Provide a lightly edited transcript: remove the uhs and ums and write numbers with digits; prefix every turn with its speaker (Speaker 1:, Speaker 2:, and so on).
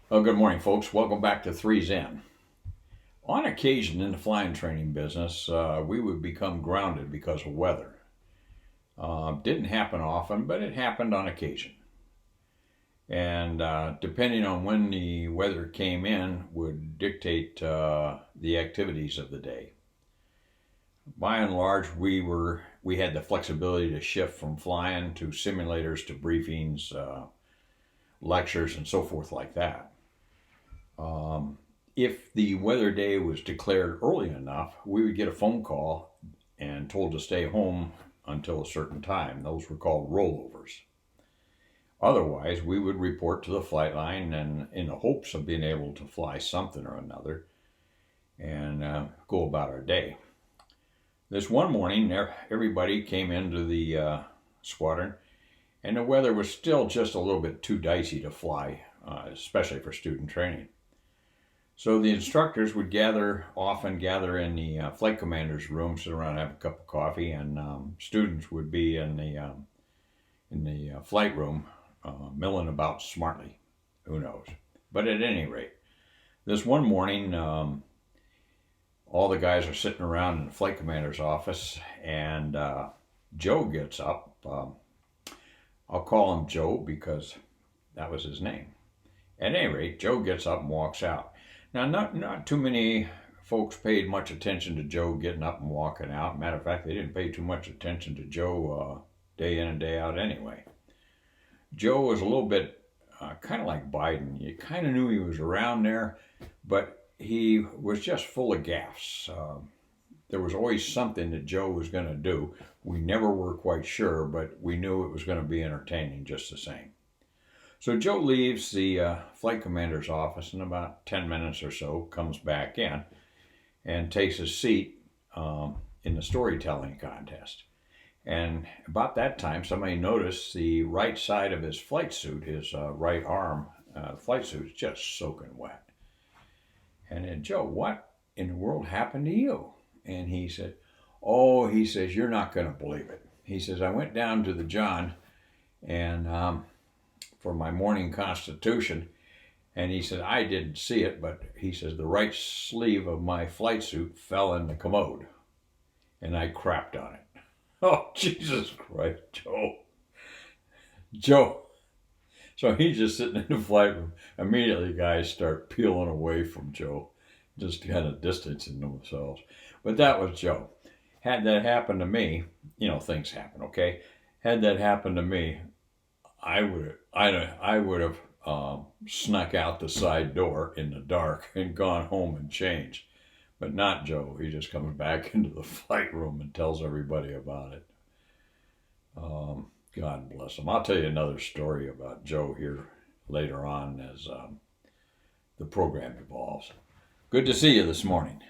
Speaker 1: Well, good morning, folks. Welcome back to 3's In. On occasion in the flying training business, we would become grounded because of weather. Didn't happen often, but it happened on occasion. And depending on when the weather came in, would dictate the activities of the day. By and large, we had the flexibility to shift from flying to simulators to briefings, lectures, and so forth like that. If the weather day was declared early enough, we would get a phone call and told to stay home until a certain time. Those were called rollovers. Otherwise, we would report to the flight line and in the hopes of being able to fly something or another and go about our day. This one morning, everybody came into the squadron, and the weather was still just a little bit too dicey to fly, especially for student training. So the instructors would often gather in the flight commander's room, sit around, have a cup of coffee, and students would be in the flight room, milling about smartly. Who knows? But at any rate, this one morning, all the guys are sitting around in the flight commander's office, and Joe gets up. I'll call him Joe because that was his name. At any rate, Joe gets up and walks out. Now, not too many folks paid much attention to Joe getting up and walking out. Matter of fact, they didn't pay too much attention to Joe day in and day out anyway. Joe was a little bit kind of like Biden. You kind of knew he was around there, but he was just full of gaffes. There was always something that Joe was going to do. We never were quite sure, but we knew it was going to be entertaining just the same. So Joe leaves the flight commander's office in about 10 minutes or so, comes back in, and takes his seat in the storytelling contest. And about that time, somebody noticed the right side of his flight suit, his right arm flight suit, is just soaking wet. And then, Joe, what in the world happened to you? And he said, oh, he says, you're not going to believe it. He says, I went down to the John and for my morning constitution, and he said, I didn't see it, but he says, the right sleeve of my flight suit fell in the commode, and I crapped on it. Oh, Jesus Christ, Joe. Joe. So he's just sitting in the flight room. Immediately, guys start peeling away from Joe, just kind of distancing themselves. But that was Joe. Had that happened to me, things happen, okay? Had that happened to me, I would have snuck out the side door in the dark and gone home and changed. But not Joe. He just comes back into the flight room and tells everybody about it. God bless him. I'll tell you another story about Joe here later on as the program evolves. Good to see you this morning.